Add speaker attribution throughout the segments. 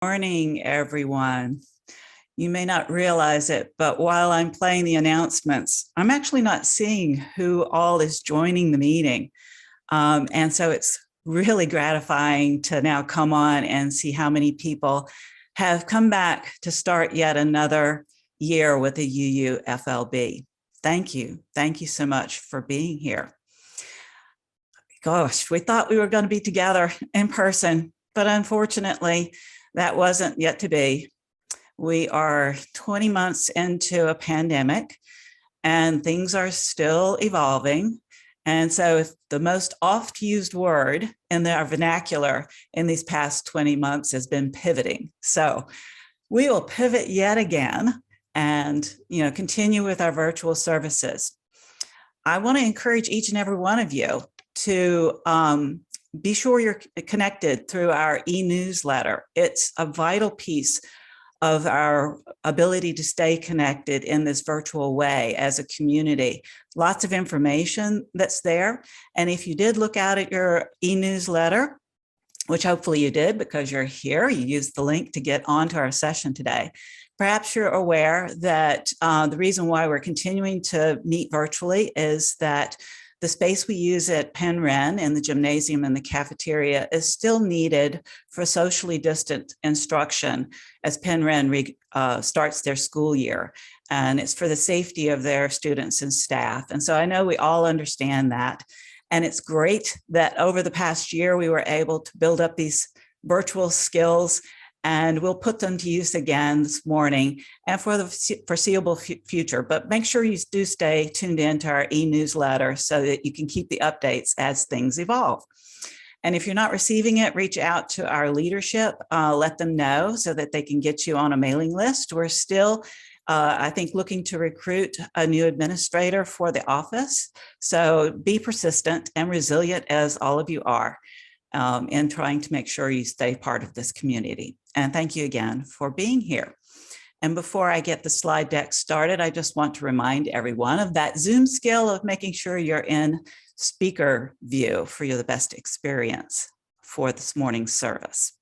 Speaker 1: Morning, everyone. You may not realize it, but while I'm playing the announcements, I'm actually not seeing who all is joining the meeting. And so it's really gratifying to now come on and see how many people have come back to start yet another year with the UUFLB. Thank you. Thank you so much for being here. Gosh, we thought we were going to be together in person, but unfortunately, that wasn't yet to be. We are 20 months into a pandemic and things are still evolving. And so the most oft used word in our vernacular in these past 20 months has been pivoting. So we will pivot yet again and continue with our virtual services. I want to encourage each and every one of you to be sure you're connected through our e-newsletter. It's a vital piece of our ability to stay connected in this virtual way as a community. Lots of information that's there. And if you did look out at your e-newsletter, which hopefully you did because you're here, you used the link to get onto our session today. Perhaps you're aware that the reason why we're continuing to meet virtually is that the space we use at Penn Ren in the gymnasium and the cafeteria is still needed for socially distant instruction as Penn Ren starts their school year. And it's for the safety of their students and staff. And so I know we all understand that. And it's great that over the past year, we were able to build up these virtual skills, and we'll put them to use again this morning and for the foreseeable future. But make sure you do stay tuned into our e-newsletter so that you can keep the updates as things evolve. And if you're not receiving it, reach out to our leadership, let them know so that they can get you on a mailing list. We're still, I think, looking to recruit a new administrator for the office. So be persistent and resilient as all of you are in trying to make sure you stay part of this community. And thank you again for being here. And before I get the slide deck started, I just want to remind everyone of that Zoom skill of making sure you're in speaker view for the best experience for this morning's service.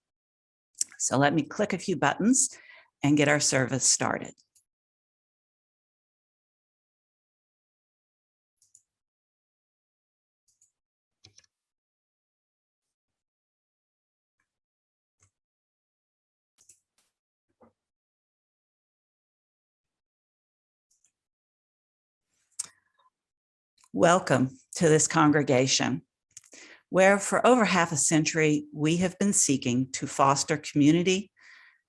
Speaker 1: So let me click a few buttons and get our service started. Welcome to this congregation, where for over half a century, we have been seeking to foster community,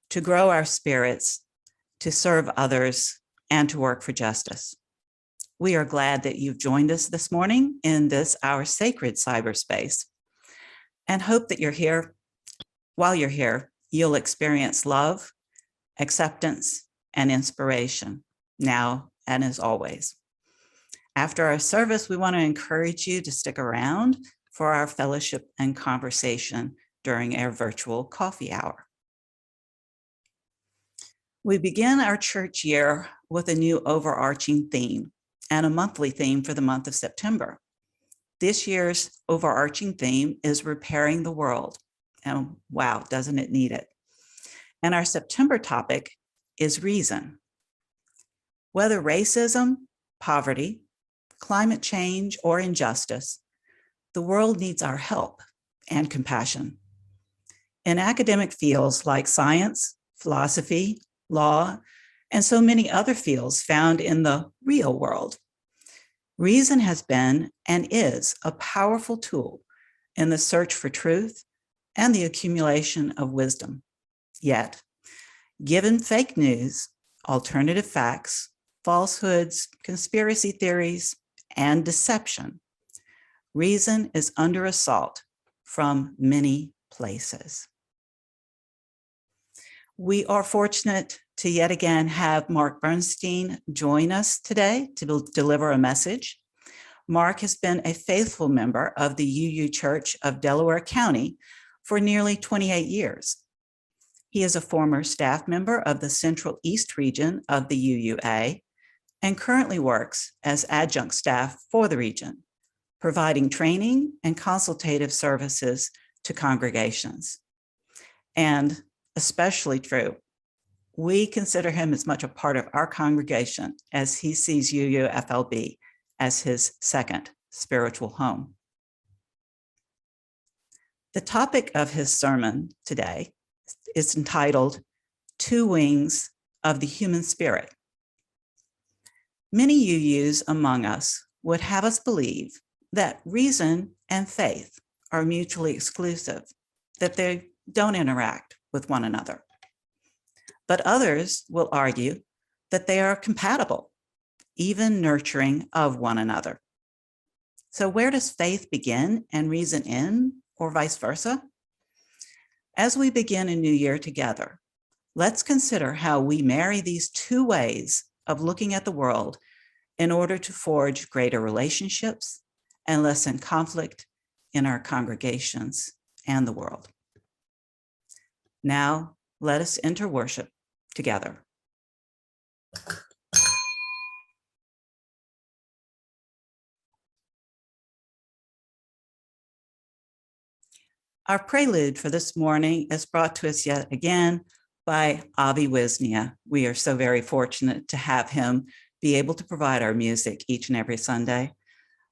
Speaker 1: to grow our spirits, to serve others, and to work for justice. We are glad that you've joined us this morning in this, our sacred cyberspace, and hope that you're here. While you're here, you'll experience love, acceptance, and inspiration, now and as always. After our service, we want to encourage you to stick around for our fellowship and conversation during our virtual coffee hour. We begin our church year with a new overarching theme and a monthly theme for the month of September. This year's overarching theme is repairing the world. And wow, doesn't it need it? And our September topic is reason. Whether racism, poverty, climate change, or injustice, the world needs our help and compassion. In academic fields like science, philosophy, law, and so many other fields found in the real world, reason has been and is a powerful tool in the search for truth and the accumulation of wisdom. Yet, given fake news, alternative facts, falsehoods, conspiracy theories, and deception, reason is under assault from many places. We are fortunate to yet again have Mark Bernstein join us today to deliver a message. Mark has been a faithful member of the UU Church of Delaware County for nearly 28 years. He is a former staff member of the Central East region of the UUA and currently works as adjunct staff for the region, providing training and consultative services to congregations. And especially true. We consider him as much a part of our congregation as he sees UUFLB as his second spiritual home. The topic of his sermon today is entitled Two Wings of the Human Spirit. Many UUs among us would have us believe that reason and faith are mutually exclusive, that they don't interact with one another. But others will argue that they are compatible, even nurturing of one another. So where does faith begin and reason end, or vice versa? As we begin a new year together, let's consider how we marry these two ways of looking at the world in order to forge greater relationships and lessen conflict in our congregations and the world. Now, let us enter worship together. Our prelude for this morning is brought to us yet again by Wisnia. We are so very fortunate to have him be able to provide our music each and every Sunday.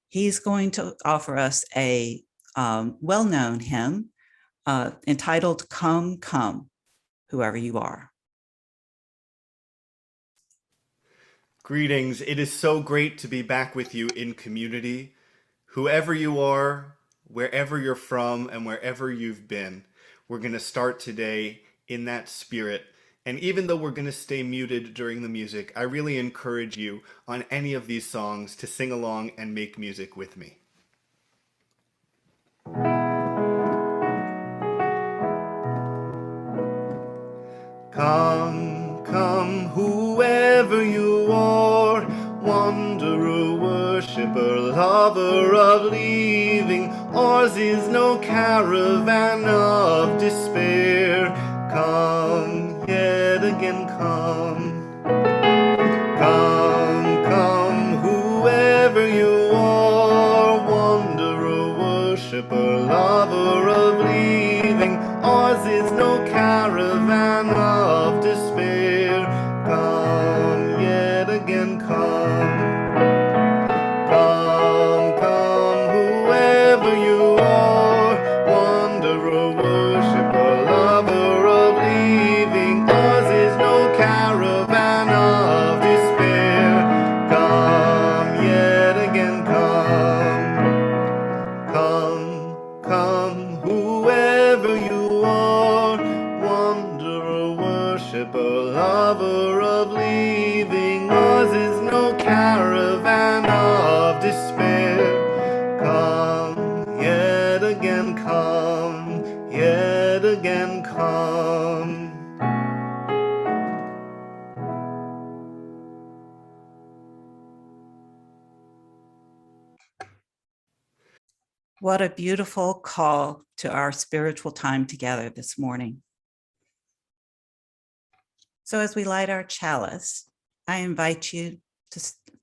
Speaker 1: He's going to offer us a well-known hymn entitled Come, Come, Whoever You Are.
Speaker 2: Greetings. It is so great to be back with you in community. Whoever you are, wherever you're from, and wherever you've been, we're going to start today in that spirit. And even though we're going to stay muted during the music, I really encourage you on any of these songs to sing along and make music with me. Come, come, whoever you are, wanderer, worshipper, lover of leaving, ours is no caravan of despair. Come, yet again come. Come, come, whoever you are, wanderer, worshipper, lover of leaving, ours is no caravan of despair. Come, yet again come. Come, come, whoever you are, wanderer, worshipper, lover of leaving, ours is no caravan of despair. Come, yet again come. Come, come, whoever you are, wanderer, worshipper, lover of leaving, ours is no caravan of despair. Come, yet again come, yet again come.
Speaker 1: What a beautiful call to our spiritual time together this morning. So as we light our chalice, I invite you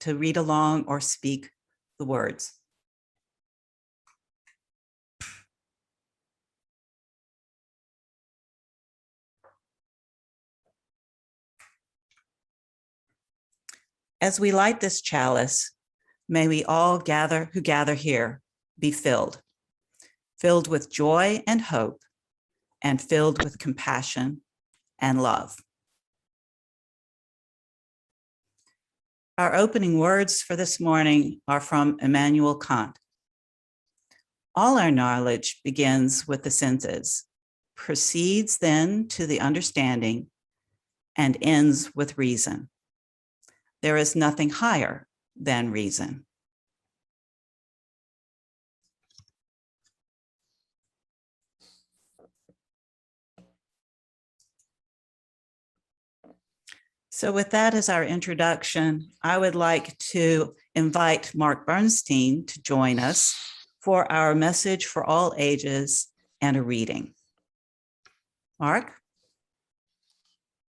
Speaker 1: to read along or speak the words. As we light this chalice, may we all who gather here be filled with joy and hope, and filled with compassion and love. Our opening words for this morning are from Immanuel Kant. All our knowledge begins with the senses, proceeds then to the understanding, and ends with reason. There is nothing higher than reason. So with that as our introduction, I would like to invite Mark Bernstein to join us for our message for all ages and a reading. Mark?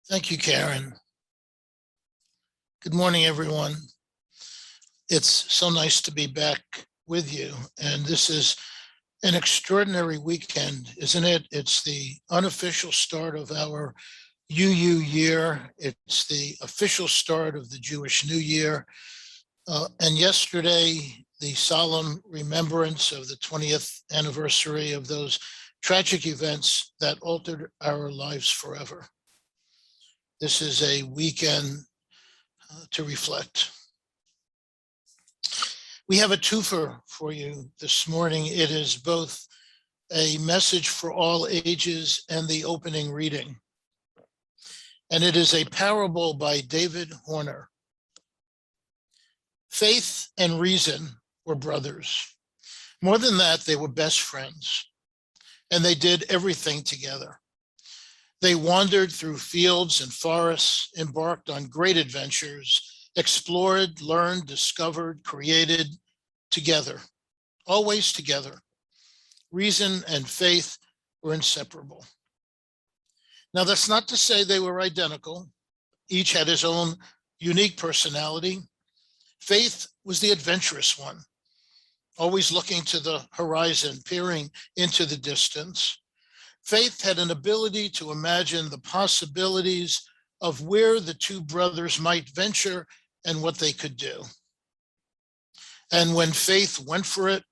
Speaker 3: Thank you, Karen. Good morning, everyone. It's so nice to be back with you. And this is An extraordinary weekend, isn't it? It's the unofficial start of our UU year. It's the official start of the Jewish New Year. And yesterday, the solemn remembrance of the 20th anniversary of those tragic events that altered our lives forever. This is a weekend to reflect. We have a twofer for you this morning. It is both a message for all ages and the opening reading. And it is a parable by David Horner. Faith and reason were brothers. More than that, they were best friends, and they did everything together. They wandered through fields and forests, embarked on great adventures, explored, learned, discovered, created together, always together. Reason and faith were inseparable. Now, that's not to say they were identical. Each had his own unique personality. Faith was the adventurous one, always looking to the horizon, peering into the distance. Faith had an ability to imagine the possibilities of where the two brothers might venture and what they could do. And when faith went for it,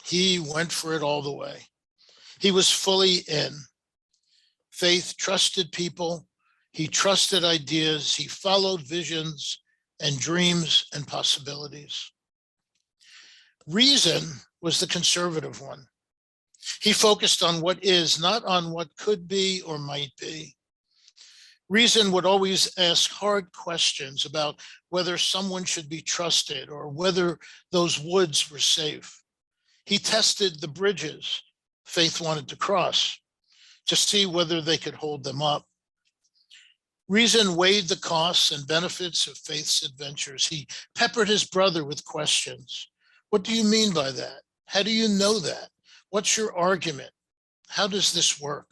Speaker 3: he went for it all the way. He was fully in. Faith trusted people. He trusted ideas. He followed visions and dreams and possibilities. Reason was the conservative one. He focused on what is, not on what could be or might be. Reason would always ask hard questions about whether someone should be trusted or whether those woods were safe. He tested the bridges faith wanted to cross to see whether they could hold them up. Reason weighed the costs and benefits of faith's adventures. He peppered his brother with questions. What do you mean by that? How do you know that? What's your argument? How does this work?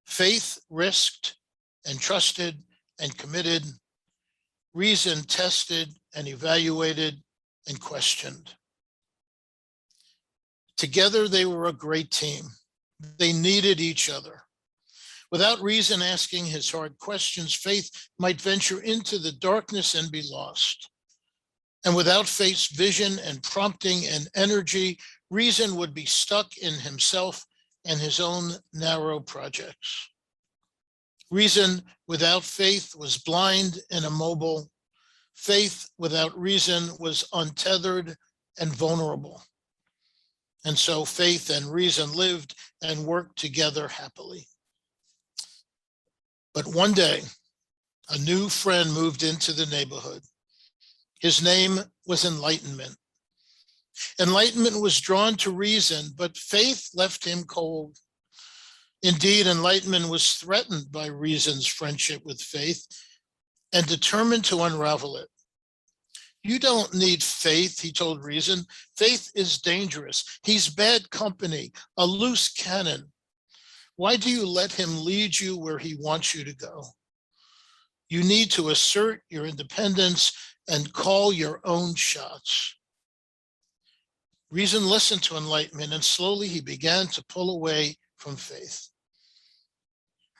Speaker 3: Faith risked and trusted and committed. Reason tested and evaluated and questioned. Together, they were a great team. They needed each other. Without reason asking his hard questions, faith might venture into the darkness and be lost. And without faith's vision and prompting and energy, reason would be stuck in himself and his own narrow projects. Reason without faith was blind and immobile. Faith without reason was untethered and vulnerable. And so faith and reason lived and worked together happily. But one day, a new friend moved into the neighborhood. His name was Enlightenment. Enlightenment was drawn to reason, but faith left him cold. Indeed, Enlightenment was threatened by reason's friendship with faith and determined to unravel it. You don't need faith, he told reason. Faith is dangerous. He's bad company, a loose cannon. Why do you let him lead you where he wants you to go? You need to assert your independence and call your own shots. Reason listened to Enlightenment, and slowly he began to pull away from faith.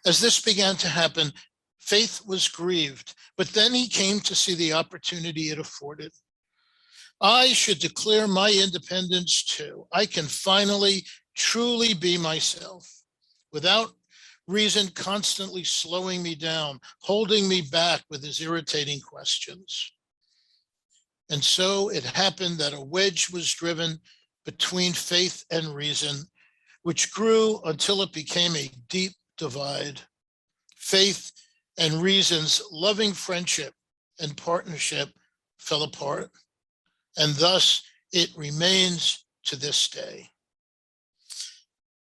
Speaker 3: As this began to happen, faith was grieved, but then he came to see the opportunity it afforded. I should declare my independence too. I can finally truly be myself without reason constantly slowing me down, holding me back with his irritating questions. And so it happened that a wedge was driven between faith and reason, which grew until it became a deep divide. Faith and reason's loving friendship and partnership fell apart, and thus it remains to this day.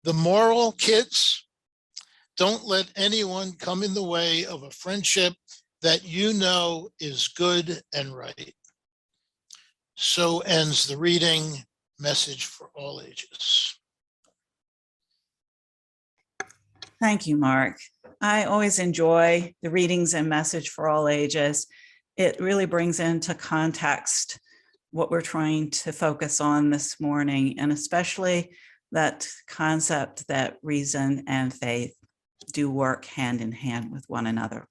Speaker 3: The moral, kids, don't let anyone come in the way of a friendship that you know is good and right. So ends the reading. Message for all ages.
Speaker 1: Thank you, Mark. I always enjoy the readings and message for all ages. It really brings into context what we're trying to focus on this morning, and especially that concept that reason and faith do work hand in hand with one another.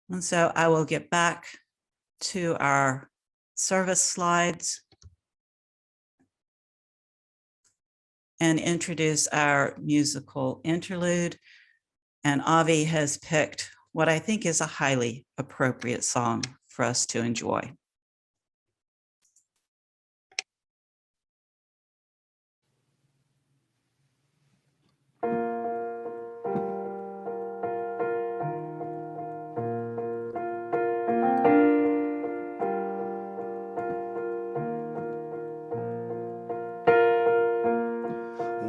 Speaker 1: And so I will get back to our service slides and introduce our musical interlude. And Avi has picked what I think is a highly appropriate song for us to enjoy.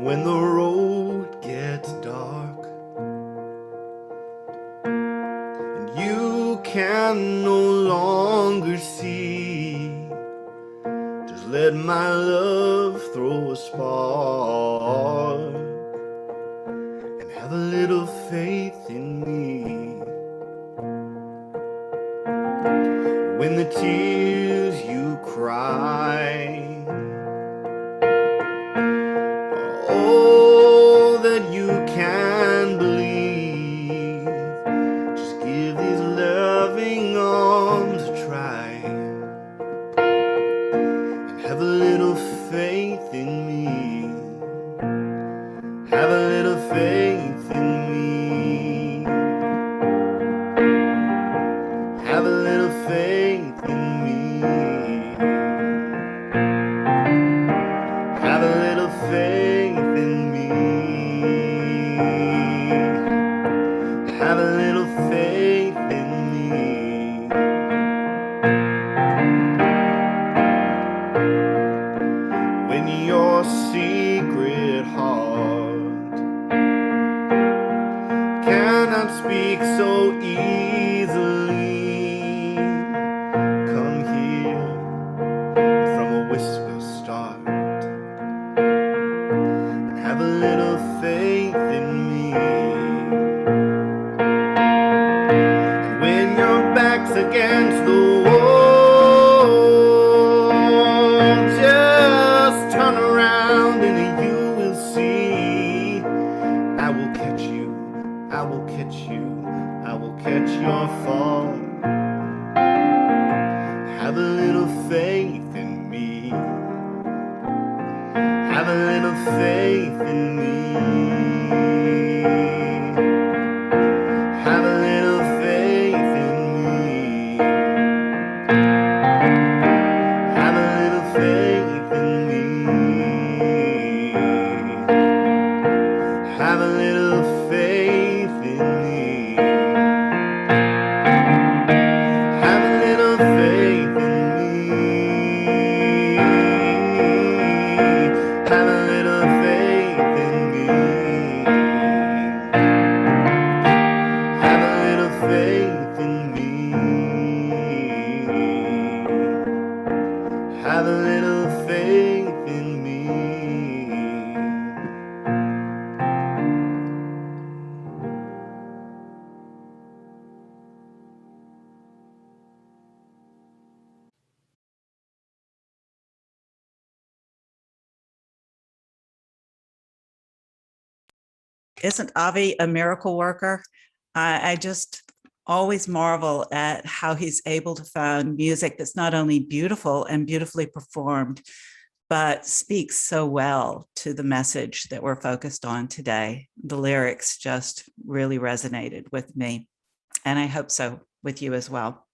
Speaker 2: When the road gets dark and you can no longer see, just let my love throw a spark and have a little faith in me. When the tears you cry all that you can believe, just give these loving arms a try and have a little faith in me. Have a little faith in me. Have a little faith in me. Have a little faith in me. Have a little faith in me. When your secret heart cannot speak so easily, come here and from a whisper start and have a little faith in me. And when your back's against the wall, just turn around and you will see I will catch you, I will catch you, I will catch your fall. Have a little faith in me. Have a little faith in me. Have a little faith in me. Have a little faith in me. Have a little faith in me. Have a little faith in me. Have a little faith in me. Have a little faith in me. Have a little faith in me.
Speaker 1: Isn't Avi a miracle worker? I just always marvel at how he's able to find music that's not only beautiful and beautifully performed, but speaks so well to the message that we're focused on today. The lyrics just really resonated with me, and I hope so with you as well.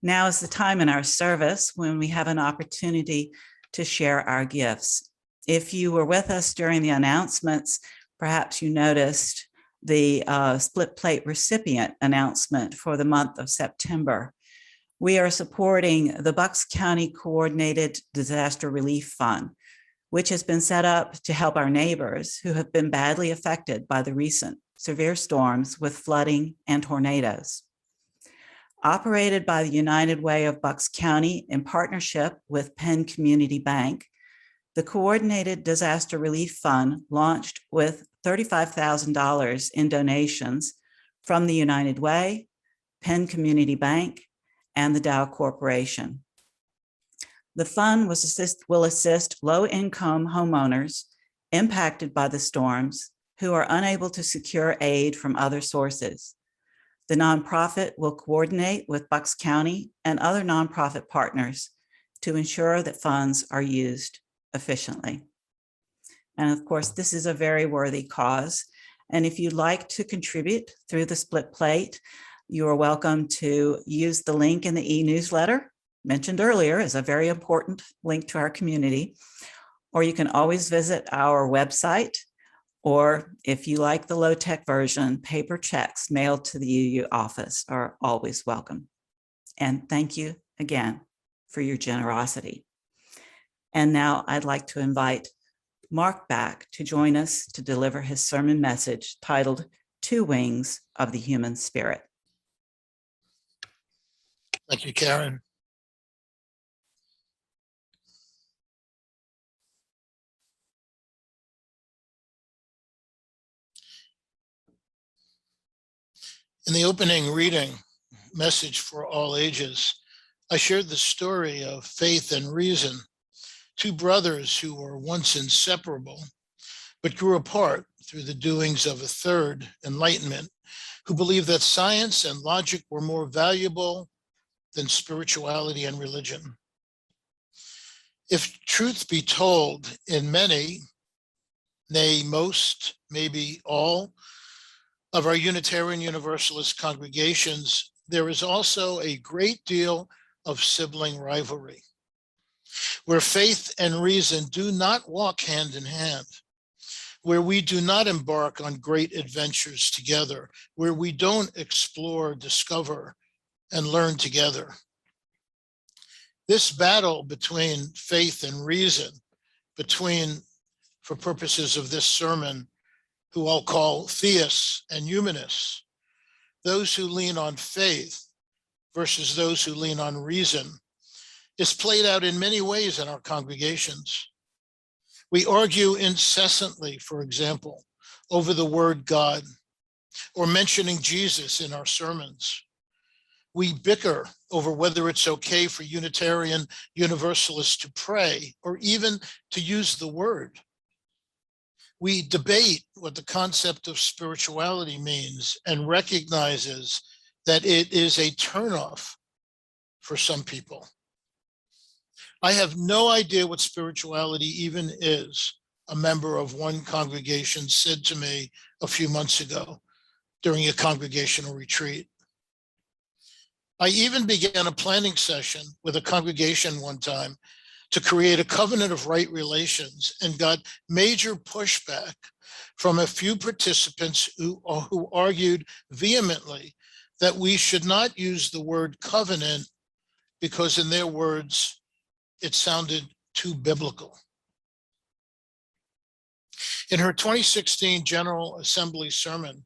Speaker 1: Now is the time in our service when we have an opportunity to share our gifts. If you were with us during the announcements, perhaps you noticed the split plate recipient announcement for the month of September. We are supporting the Bucks County Coordinated Disaster Relief Fund, which has been set up to help our neighbors who have been badly affected by the recent severe storms with flooding and tornadoes. Operated by the United Way of Bucks County in partnership with Penn Community Bank, the Coordinated Disaster Relief Fund launched with $35,000 in donations from the United Way, Penn Community Bank, and the Dow Corporation. The fund will assist low-income homeowners impacted by the storms who are unable to secure aid from other sources. The nonprofit will coordinate with Bucks County and other nonprofit partners to ensure that funds are used efficiently. And of course, this is a very worthy cause. And if you'd like to contribute through the split plate, you are welcome to use the link in the e-newsletter mentioned earlier as a very important link to our community, or you can always visit our website, or if you like the low-tech version, paper checks mailed to the UU office are always welcome. And thank you again for your generosity. And now I'd like to invite Mark back to join us to deliver his sermon message titled Two Wings of the Human Spirit.
Speaker 3: Thank you, Karen. In the opening reading, Message for All Ages, I shared the story of faith and reason, two brothers who were once inseparable, but grew apart through the doings of a third, enlightenment, who believed that science and logic were more valuable than spirituality and religion. If truth be told, in many, nay, most, maybe all, of our Unitarian Universalist congregations, there is also a great deal of sibling rivalry, where faith and reason do not walk hand in hand, where we do not embark on great adventures together, where we don't explore, discover, and learn together. This battle between faith and reason, between, for purposes of this sermon, who I'll call theists and humanists, those who lean on faith versus those who lean on reason, is played out in many ways in our congregations. We argue incessantly, for example, over the word God or mentioning Jesus in our sermons. We bicker over whether it's okay for Unitarian Universalists to pray or even to use the word. We debate what the concept of spirituality means and recognizes that it is a turnoff for some people. I have no idea what spirituality even is, a member of one congregation said to me a few months ago during a congregational retreat. I even began a planning session with a congregation one time to create a covenant of right relations and got major pushback from a few participants who argued vehemently that we should not use the word covenant because, in their words, it sounded too biblical. In her 2016 General Assembly sermon,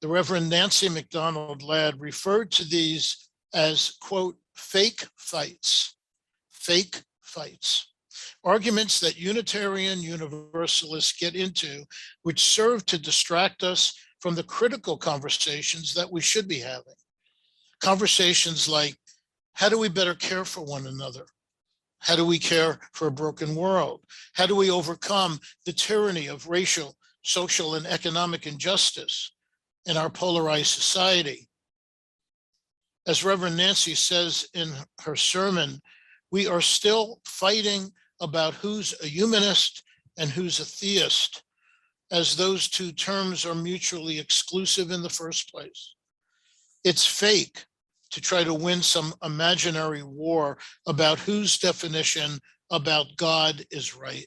Speaker 3: the Reverend Nancy MacDonald Ladd referred to these as, quote, fake fights, arguments that Unitarian Universalists get into, which serve to distract us from the critical conversations that we should be having. Conversations like, how do we better care for one another? How do we care for a broken world? How do we overcome the tyranny of racial, social, and economic injustice in our polarized society? As Reverend Nancy says in her sermon, we are still fighting about who's a humanist and who's a theist, as those two terms are mutually exclusive in the first place. It's fake to try to win some imaginary war about whose definition about God is right.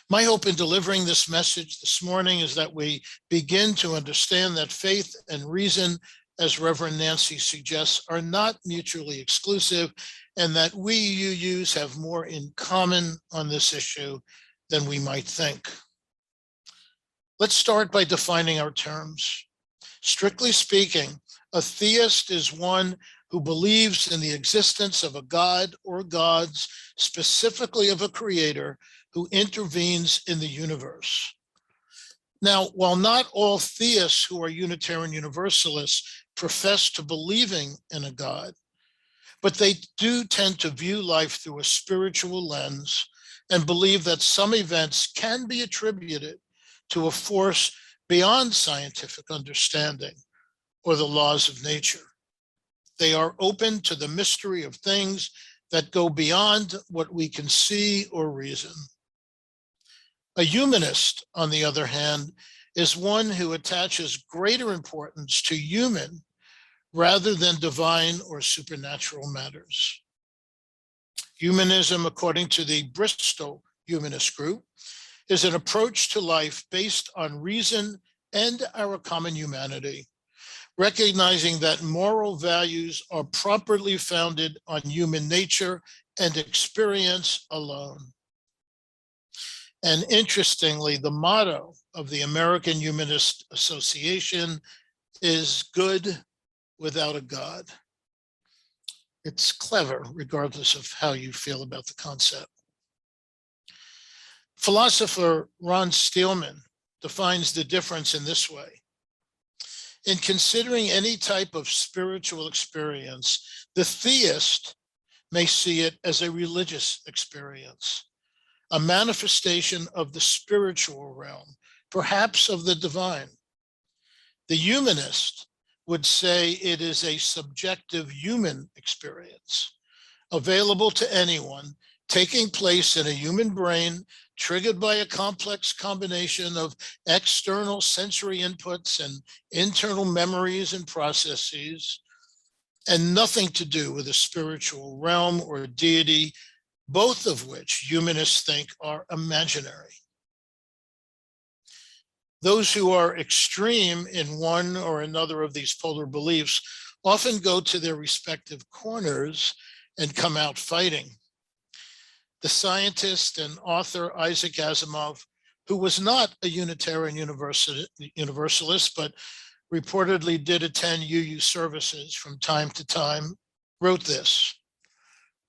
Speaker 3: My hope in delivering this message this morning is that we begin to understand that faith and reason, as Reverend Nancy suggests, are not mutually exclusive, and that we UUs have more in common on this issue than we might think. Let's start by defining our terms. Strictly speaking, a theist is one who believes in the existence of a God or gods, specifically of a creator who intervenes in the universe. Now, while not all theists who are Unitarian Universalists profess to believing in a God, but they do tend to view life through a spiritual lens and believe that some events can be attributed to a force beyond scientific understanding or the laws of nature. They are open to the mystery of things that go beyond what we can see or reason. A humanist, on the other hand, is one who attaches greater importance to human rather than divine or supernatural matters. Humanism, according to the Bristol Humanist Group, is an approach to life based on reason and our common humanity, recognizing that moral values are properly founded on human nature and experience alone. And interestingly, the motto of the American Humanist Association is good without a God. It's clever, regardless of how you feel about the concept. Philosopher Ron Steelman defines the difference in this way. In considering any type of spiritual experience, the theist may see it as a religious experience, a manifestation of the spiritual realm, perhaps of the divine. The humanist would say it is a subjective human experience, available to anyone, taking place in a human brain, triggered by a complex combination of external sensory inputs and internal memories and processes, and nothing to do with a spiritual realm or deity, both of which humanists think are imaginary. Those who are extreme in one or another of these polar beliefs often go to their respective corners and come out fighting. The scientist and author Isaac Asimov, who was not a Unitarian Universalist, but reportedly did attend UU services from time to time, wrote this: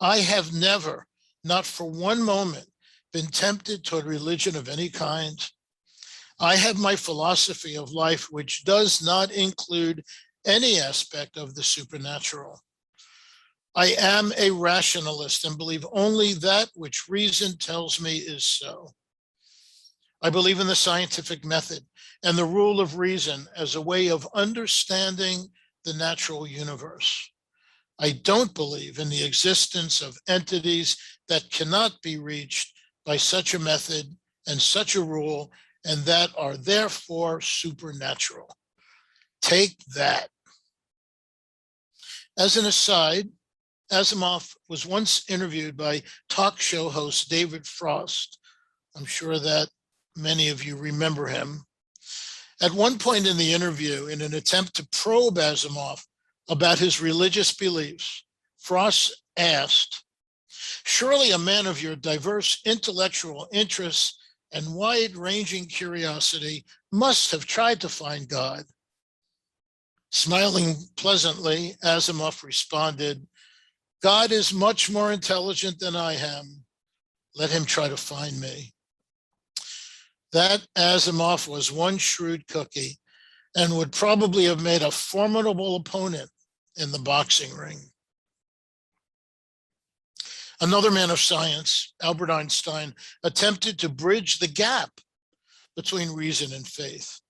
Speaker 3: "I have never, not for one moment, been tempted toward religion of any kind. I have my philosophy of life, which does not include any aspect of the supernatural. I am a rationalist and believe only that which reason tells me is so. I believe in the scientific method and the rule of reason as a way of understanding the natural universe. I don't believe in the existence of entities that cannot be reached by such a method and such a rule, and that are therefore supernatural. Take that." As an aside, Asimov was once interviewed by talk show host David Frost. I'm sure that many of you remember him. At one point in the interview, in an attempt to probe Asimov about his religious beliefs, Frost asked, "Surely a man of your diverse intellectual interests and wide-ranging curiosity must have tried to find God." Smiling pleasantly, Asimov responded, "God is much more intelligent than I am. Let him try to find me." That Asimov was one shrewd cookie and would probably have made a formidable opponent in the boxing ring. Another man of science, Albert Einstein, attempted to bridge the gap between reason and faith.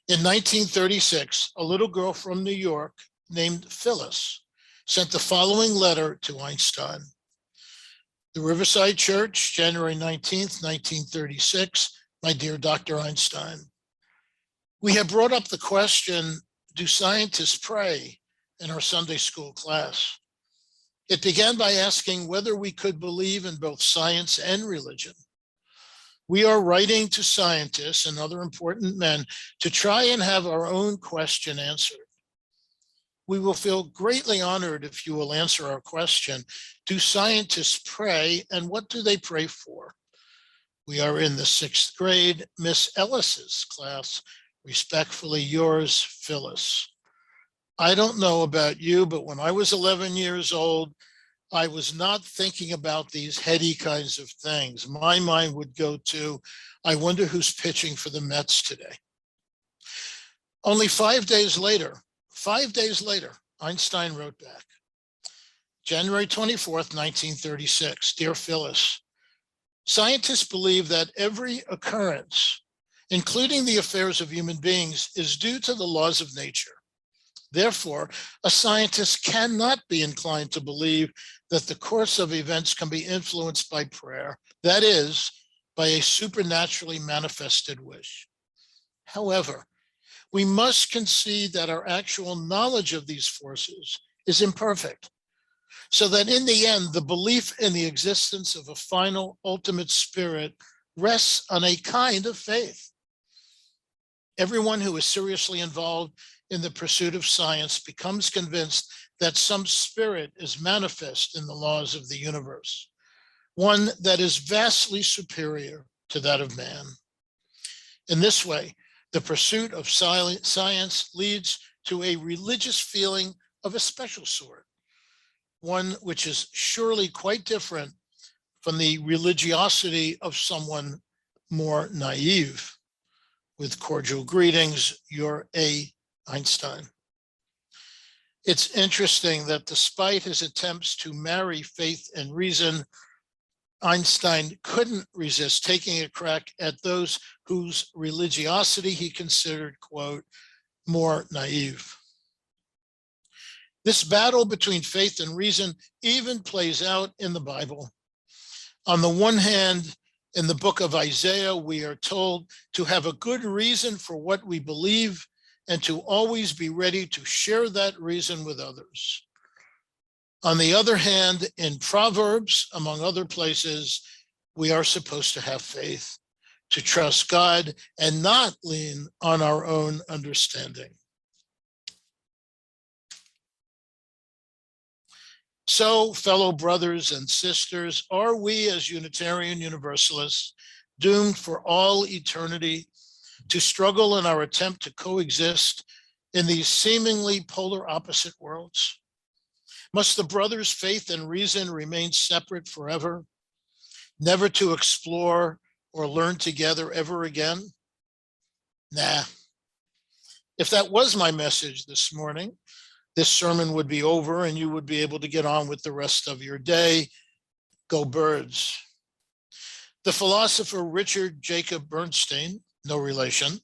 Speaker 3: In 1936, a little girl from New York named Phyllis sent the following letter to Einstein. "The Riverside Church, January 19th, 1936. My dear Dr. Einstein, we have brought up the question, do scientists pray, in our Sunday school class. It began by asking whether we could believe in both science and religion. We are writing to scientists and other important men to try and have our own question answered. We will feel greatly honored if you will answer our question. Do scientists pray, and what do they pray for? We are in the 6th grade, Miss Ellis's class. Respectfully yours, Phyllis." I don't know about you, but when I was 11 years old, I was not thinking about these heady kinds of things. My mind would go to, I wonder who's pitching for the Mets today. Only 5 days later, 5 days later, Einstein wrote back, January 24th, 1936, Dear Phyllis, scientists believe that every occurrence, including the affairs of human beings, is due to the laws of nature. Therefore, a scientist cannot be inclined to believe that the course of events can be influenced by prayer, that is, by a supernaturally manifested wish. However, we must concede that our actual knowledge of these forces is imperfect, so that in the end, the belief in the existence of a final ultimate spirit rests on a kind of faith. Everyone who is seriously involved in the pursuit of science becomes convinced that some spirit is manifest in the laws of the universe, one that is vastly superior to that of man. In this way, the pursuit of science leads to a religious feeling of a special sort, one which is surely quite different from the religiosity of someone more naive. With cordial greetings, your A. Einstein. It's interesting that despite his attempts to marry faith and reason, Einstein couldn't resist taking a crack at those whose religiosity he considered, quote, more naive. This battle between faith and reason even plays out in the Bible. On the one hand, in the book of Isaiah, we are told to have a good reason for what we believe and to always be ready to share that reason with others. On the other hand, in Proverbs, among other places, we are supposed to have faith, to trust God and not lean on our own understanding. So, fellow brothers and sisters, are we as Unitarian Universalists doomed for all eternity to struggle in our attempt to coexist in these seemingly polar opposite worlds? Must the brothers' faith and reason remain separate forever, never to explore or learn together ever again? Nah. If that was my message this morning, this sermon would be over and you would be able to get on with the rest of your day. Go birds. The philosopher Richard Jacob Bernstein, no relation,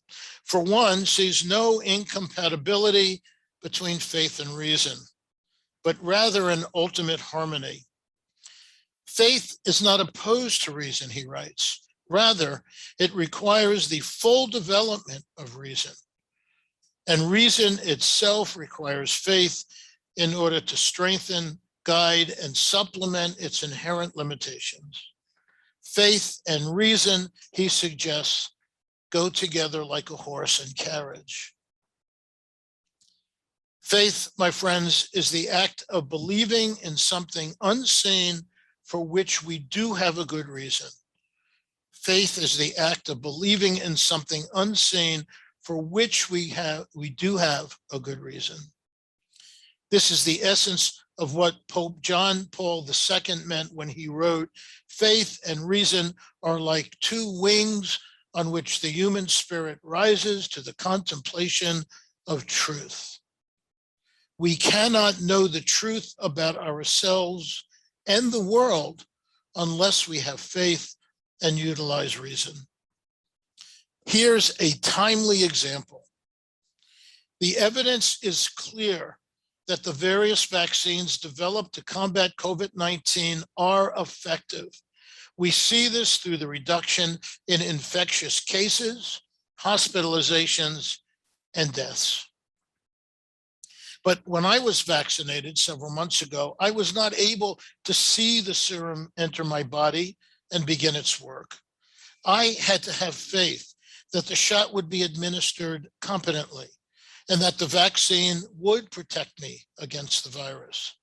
Speaker 3: for one, sees no incompatibility between faith and reason, but rather an ultimate harmony. Faith is not opposed to reason, he writes. Rather, it requires the full development of reason. And reason itself requires faith in order to strengthen, guide, and supplement its inherent limitations. Faith and reason, he suggests, go together like a horse and carriage. Faith, my friends, is the act of believing in something unseen for which we do have a good reason. Faith is the act of believing in something unseen for which we do have a good reason. This is the essence of what Pope John Paul II meant when he wrote, faith and reason are like two wings on which the human spirit rises to the contemplation of truth. We cannot know the truth about ourselves and the world unless we have faith and utilize reason. Here's a timely example. The evidence is clear that the various vaccines developed to combat COVID-19 are effective. We see this through the reduction in infectious cases, hospitalizations, and deaths. But when I was vaccinated several months ago, I was not able to see the serum enter my body and begin its work. I had to have faith that the shot would be administered competently and that the vaccine would protect me against the virus.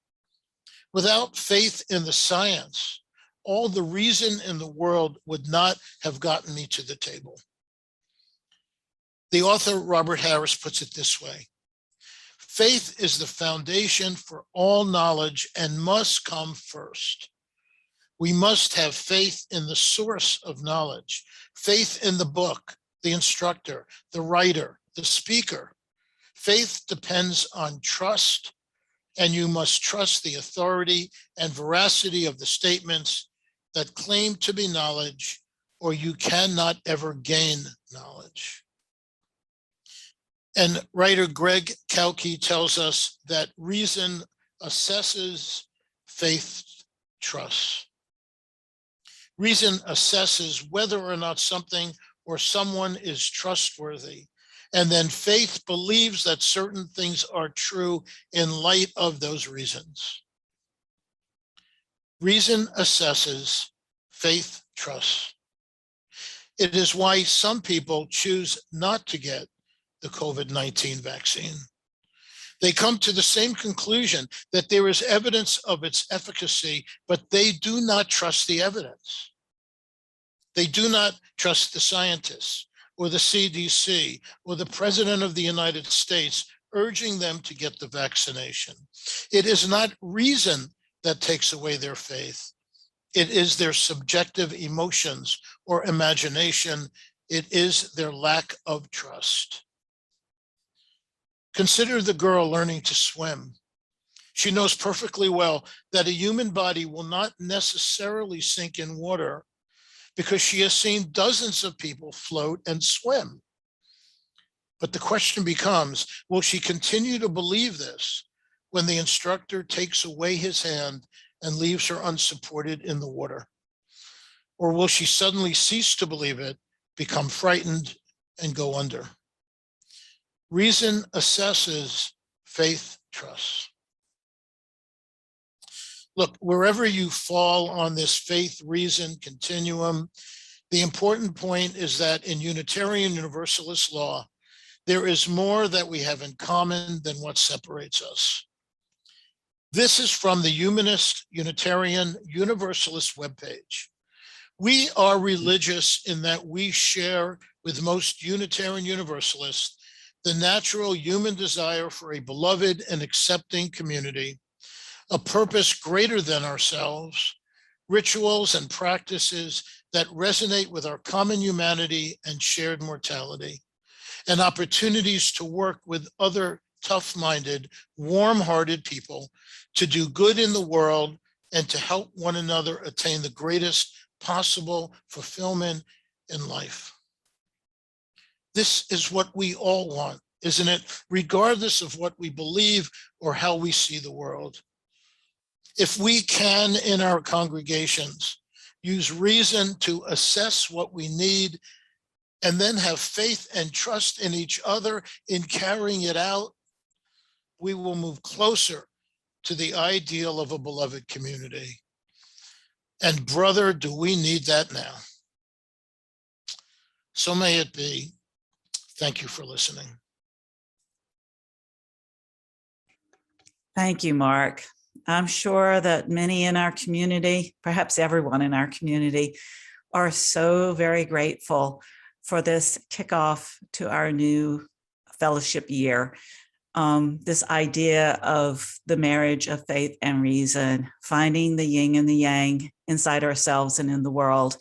Speaker 3: Without faith in the science, all the reason in the world would not have gotten me to the table. The author Robert Harris puts it this way: faith is the foundation for all knowledge and must come first. We must have faith in the source of knowledge, faith in the book, the instructor, the writer, the speaker, Faith depends on trust, and you must trust the authority and veracity of the statements that claim to be knowledge, or you cannot ever gain knowledge. And writer Greg Kauke tells us that reason assesses, faith trusts. Reason assesses whether or not something or someone is trustworthy. And then faith believes that certain things are true in light of those reasons. Reason assesses, faith trusts. It is why some people choose not to get the COVID-19 vaccine. They come to the same conclusion that there is evidence of its efficacy, but they do not trust the evidence. They do not trust the scientists or the CDC or the President of the United States urging them to get the vaccination. It is not reason that takes away their faith. It is their subjective emotions or imagination. It is their lack of trust. Consider the girl learning to swim. She knows perfectly well that a human body will not necessarily sink in water because she has seen dozens of people float and swim. But the question becomes, will she continue to believe this when the instructor takes away his hand and leaves her unsupported in the water? Or will she suddenly cease to believe it, become frightened, and go under? Reason assesses, faith trusts. Look, wherever you fall on this faith-reason continuum, the important point is that in Unitarian Universalist law, there is more that we have in common than what separates us. This is from the Humanist Unitarian Universalist webpage. We are religious in that we share with most Unitarian Universalists the natural human desire for a beloved and accepting community, a purpose greater than ourselves, rituals and practices that resonate with our common humanity and shared mortality, and opportunities to work with other tough-minded, warm-hearted people to do good in the world and to help one another attain the greatest possible fulfillment in life. This is what we all want, isn't it? Regardless of what we believe or how we see the world. If we can, in our congregations, use reason to assess what we need and then have faith and trust in each other in carrying it out, we will move closer to the ideal of a beloved community. And brother, do we need that now? So may it be. Thank you for listening.
Speaker 1: Thank you, Mark. I'm sure that many in our community, perhaps everyone in our community, are so very grateful for this kickoff to our new fellowship year. This idea of the marriage of faith and reason, finding the yin and the yang inside ourselves and in the world,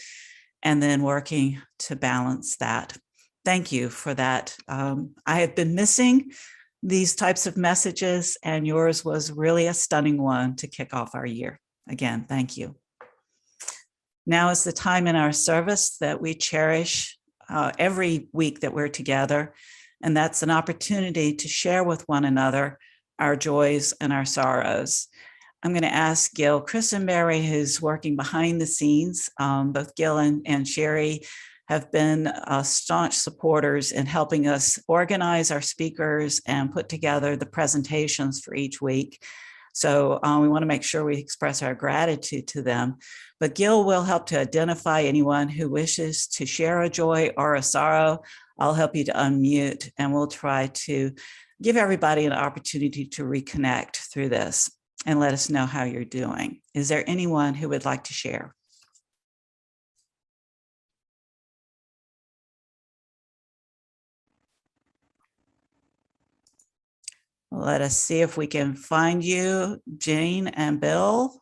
Speaker 1: and then working to balance that. Thank you for that. I have been missing these types of messages, and yours was really a stunning one to kick off our year. Again, thank you. Now is the time in our service that we cherish every week that we're together, and that's an opportunity to share with one another our joys and our sorrows. I'm going to ask Gil Christenberry, who's working behind the scenes. Both Gil and Sherry have been staunch supporters in helping us organize our speakers and put together the presentations for each week. So we want to make sure we express our gratitude to them. But Gil will help to identify anyone who wishes to share a joy or a sorrow. I'll help you to unmute, and we'll try to give everybody an opportunity to reconnect through this and let us know how you're doing. Is there anyone who would like to share? Let us see if we can find you, Jane and Bill.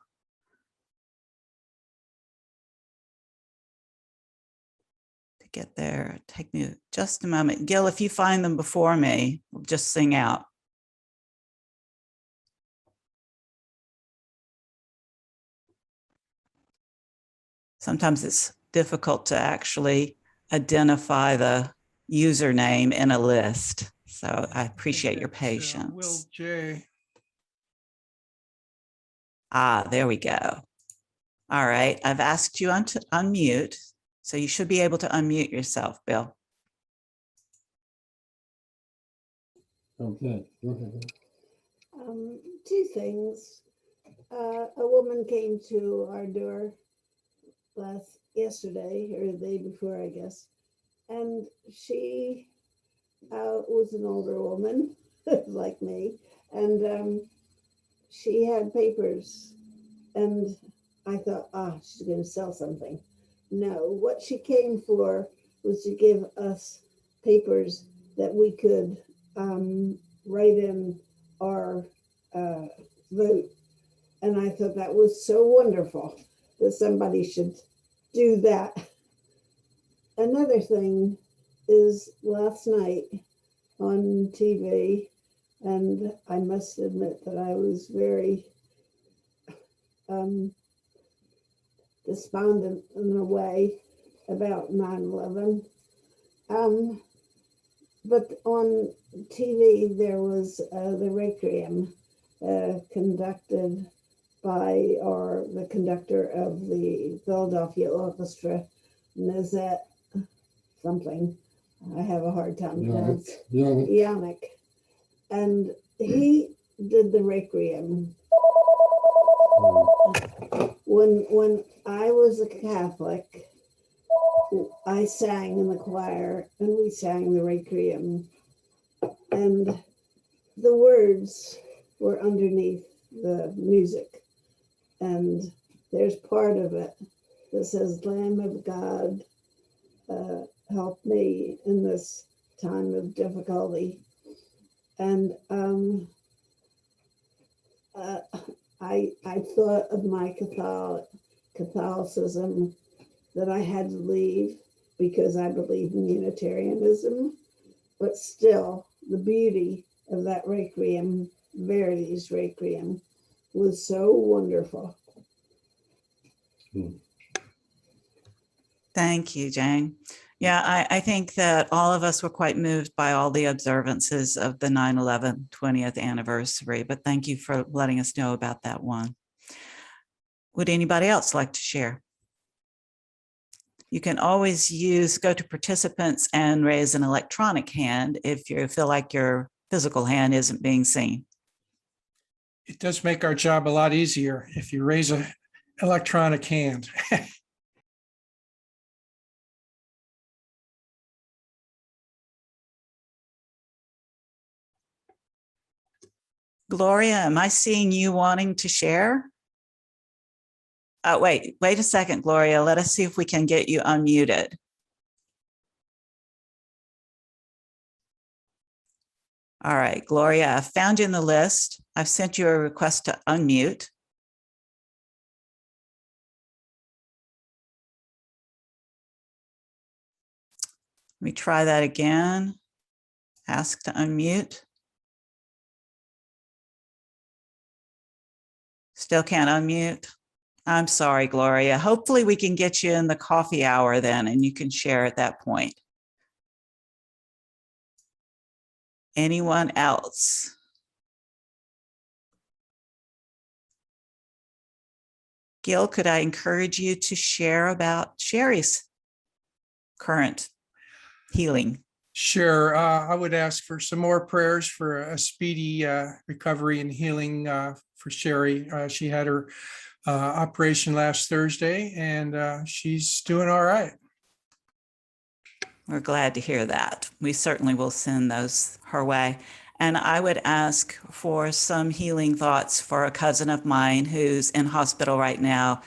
Speaker 1: get there. Take me just a moment. Gil, if you find them before me, just sing out. Sometimes it's difficult to actually identify the username in a list. So I appreciate your patience.
Speaker 4: Will J.
Speaker 1: Ah, there we go. All right, I've asked you to unmute, so you should be able to unmute yourself, Bill.
Speaker 5: Okay, go ahead.
Speaker 6: Two things. A woman came to our door yesterday or the day before, I guess, and she was an older woman like me, and she had papers, and I thought, she's going to sell something. No, what she came for was to give us papers that we could write in our vote. And I thought that was so wonderful that somebody should do that. Another thing is last night on TV, and I must admit that I was very despondent in a way about 9/11. But on TV, there was the Requiem conducted by the conductor of the Philadelphia Orchestra, Nezet something. I have a hard time pronouncing. Yannick. And he did the Requiem. When I was a Catholic, I sang in the choir and we sang the Requiem. And the words were underneath the music. And there's part of it that says, Lamb of God, help me in this time of difficulty. And I thought of my Catholicism that I had to leave because I believe in Unitarianism, but still the beauty of that Requiem, Verdi's Requiem, was so wonderful.
Speaker 1: Thank you, Jane. Yeah, I think that all of us were quite moved by all the observances of the 9/11 20th anniversary, but thank you for letting us know about that one. Would anybody else like to share? You can always go to participants and raise an electronic hand if you feel like your physical hand isn't being seen.
Speaker 4: It does make our job a lot easier if you raise an electronic hand.
Speaker 1: Gloria, am I seeing you wanting to share? Wait a second, Gloria. Let us see if we can get you unmuted. All right, Gloria, I found you in the list. I've sent you a request to unmute. Let me try that again. Ask to unmute. Still can't unmute. I'm sorry, Gloria. Hopefully we can get you in the coffee hour then, and you can share at that point. Anyone else? Gil, could I encourage you to share about Sherry's current healing?
Speaker 4: Sure. I would ask for some more prayers for a speedy recovery and healing for Sherry. She had her operation last Thursday, and she's doing all right.
Speaker 1: We're glad to hear that. We certainly will send those her way. And I would ask for some healing thoughts for a cousin of mine who's in hospital right now,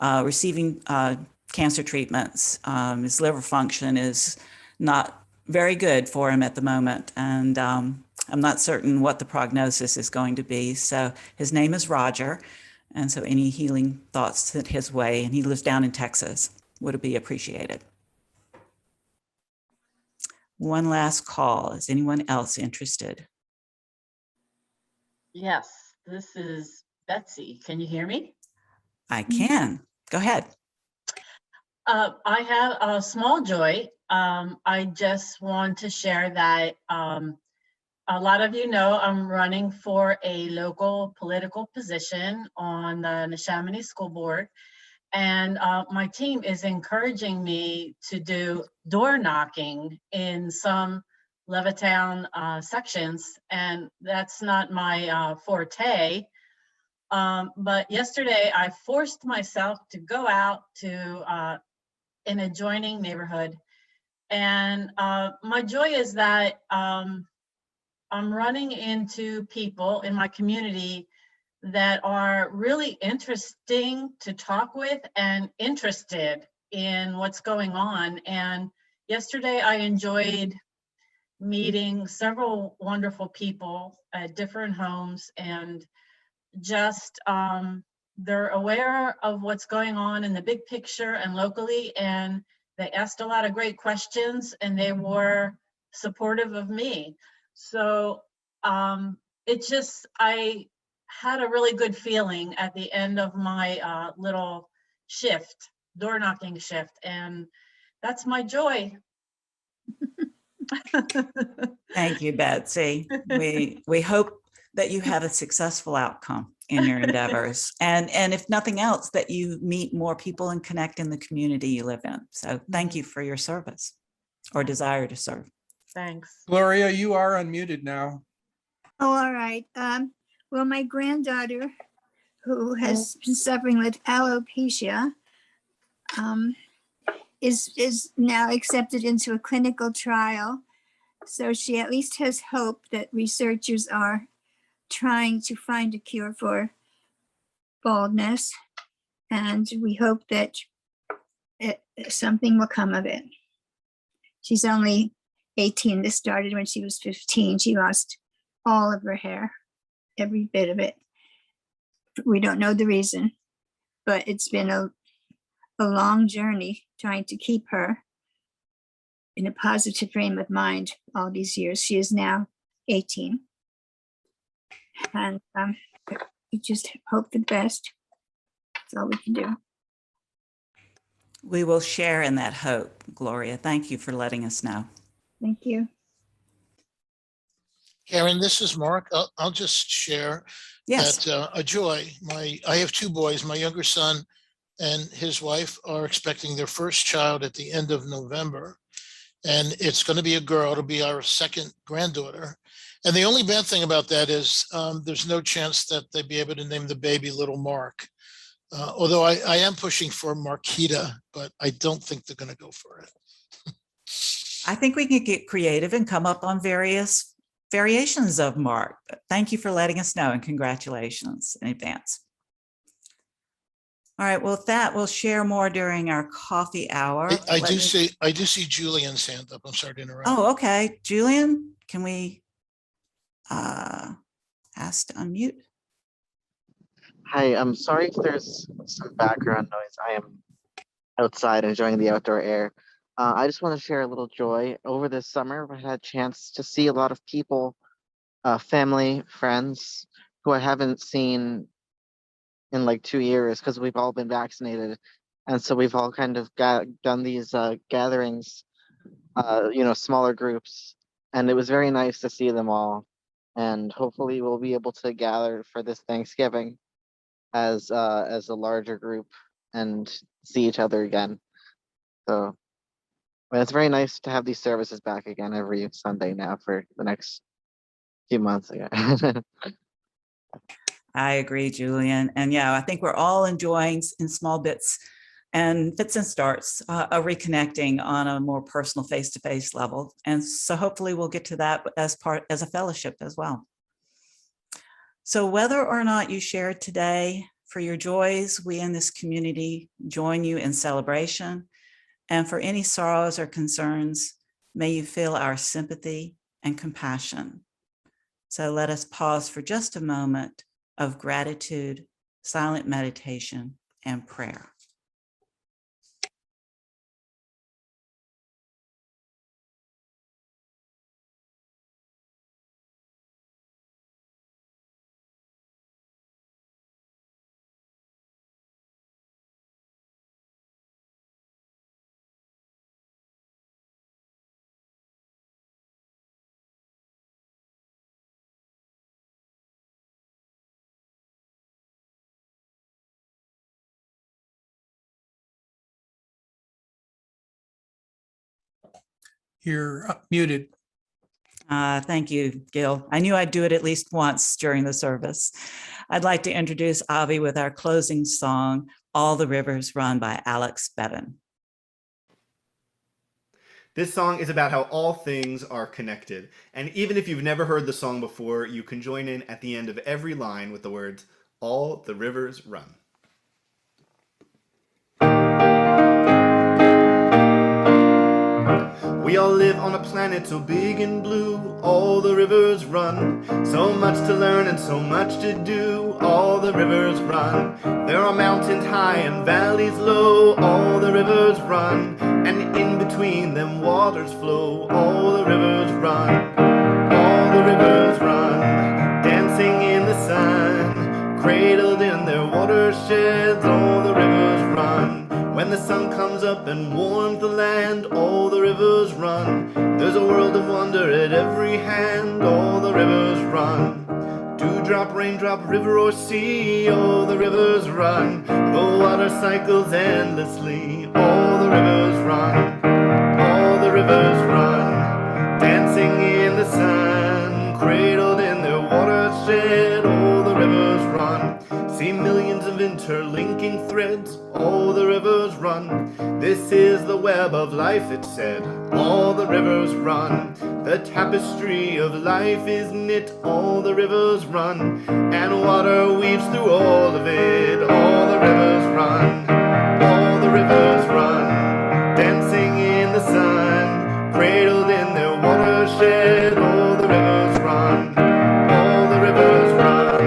Speaker 1: receiving cancer treatments. His liver function is not very good for him at the moment. And I'm not certain what the prognosis is going to be. So his name is Roger. And so any healing thoughts sent his way, and he lives down in Texas, would be appreciated. one last call. Is anyone else interested?
Speaker 5: Yes, this is Betsy. Can you hear me?
Speaker 1: I can. Go ahead.
Speaker 5: I have a small joy. I just want to share that a lot of you know I'm running for a local political position on the Neshaminy School Board. And my team is encouraging me to do door knocking in some Levittown sections. And that's not my forte. But yesterday I forced myself to go out to an adjoining neighborhood. And my joy is that I'm running into people in my community that are really interesting to talk with and interested in what's going on. And yesterday I enjoyed meeting several wonderful people at different homes, and just they're aware of what's going on in the big picture and locally, and they asked a lot of great questions and they were supportive of me. So it just, I had a really good feeling at the end of my little shift, door knocking shift, and that's my joy.
Speaker 1: Thank you, Betsy. We hope that you have a successful outcome in your endeavors. And if nothing else, that you meet more people and connect in the community you live in. So thank you for your service or desire to serve.
Speaker 5: Thanks.
Speaker 4: Gloria, you are unmuted now.
Speaker 7: Oh, all right. Well, my granddaughter, who has been suffering with alopecia, is now accepted into a clinical trial. So she at least has hope that researchers are trying to find a cure for baldness. And we hope that something will come of it. She's only 18. This started when she was 15. She lost all of her hair, every bit of it. We don't know the reason, but it's been a long journey trying to keep her in a positive frame of mind all these years. She is now 18. And we just hope for the best. That's all we can do.
Speaker 1: We will share in that hope, Gloria. Thank you for letting us know.
Speaker 7: Thank you.
Speaker 3: Karen, this is Mark. I'll just share
Speaker 1: Yes.
Speaker 3: that a joy. I have two boys. My younger son and his wife are expecting their first child at the end of November. And it's going to be a girl. It'll be our second granddaughter. And the only bad thing about that is there's no chance that they'd be able to name the baby Little Mark. Although I am pushing for Marquita, but I don't think they're going to go for it.
Speaker 1: I think we can get creative and come up on various variations of Mark. But thank you for letting us know, and congratulations in advance. All right, well, with that, we'll share more during our coffee hour.
Speaker 3: I do see Julian's hand up. I'm sorry to interrupt.
Speaker 1: Oh, okay. Julian, can we ask to unmute?
Speaker 8: Hi, I'm sorry if there's some background noise. I am outside enjoying the outdoor air. I just want to share a little joy. Over this summer, I had a chance to see a lot of people, family, friends, who I haven't seen in like 2 years because we've all been vaccinated. And so we've all kind of done these gatherings, smaller groups. And it was very nice to see them all. And hopefully we'll be able to gather for this Thanksgiving as a larger group and see each other again. So but it's very nice to have these services back again every Sunday now for the next few months. Yeah.
Speaker 1: I agree, Julian. And yeah, I think we're all enjoying in small bits and fits and starts of reconnecting on a more personal face-to-face level. And so hopefully we'll get to that as a fellowship as well. So whether or not you shared today, for your joys, we in this community join you in celebration. And for any sorrows or concerns, may you feel our sympathy and compassion. So let us pause for just a moment of gratitude, silent meditation, and prayer.
Speaker 4: You're muted.
Speaker 1: Thank you, Gil. I knew I'd do it at least once during the service. I'd like to introduce Avi with our closing song, All the Rivers Run by Alex Bevan.
Speaker 2: This song is about how all things are connected. And even if you've never heard the song before, you can join in at the end of every line with the words, All the Rivers Run. We all live on a planet so big and blue, all the rivers run. So much to learn and so much to do, all the rivers run. There are mountains high and valleys low, all the rivers run. And in between them waters flow, all the rivers run. All the rivers run, dancing in the sun, cradled in their watersheds, all the rivers run. When the sun comes up and warms the land, all the rivers run. There's a world of wonder at every hand, all the rivers run. Dewdrop, raindrop, river or sea, all the rivers run. The water cycles endlessly, all the rivers run. All the rivers run, dancing in the sun, cradled in their watershed, all the rivers run. See millions of interlinking threads, all the rivers run. This is the web of life, it said, all the rivers run. The tapestry of life is knit, all the rivers run. And water weaves through all of it, all the rivers run. All the rivers run, dancing in the sun, cradled in their watershed, all the rivers run. All the rivers run,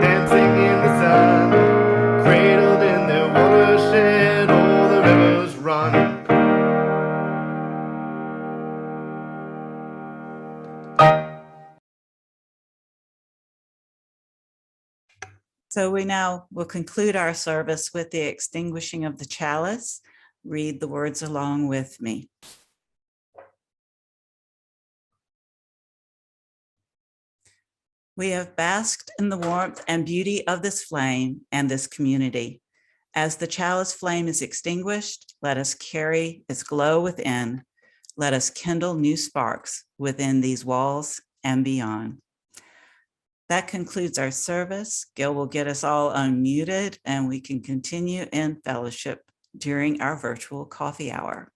Speaker 2: dancing in the sun, cradled in their watershed, all the rivers run.
Speaker 1: So we now will conclude our service with the extinguishing of the chalice. Read the words along with me. We have basked in the warmth and beauty of this flame and this community. As the chalice flame is extinguished, let us carry its glow within. Let us kindle new sparks within these walls and beyond. That concludes our service. Gil will get us all unmuted and we can continue in fellowship during our virtual coffee hour.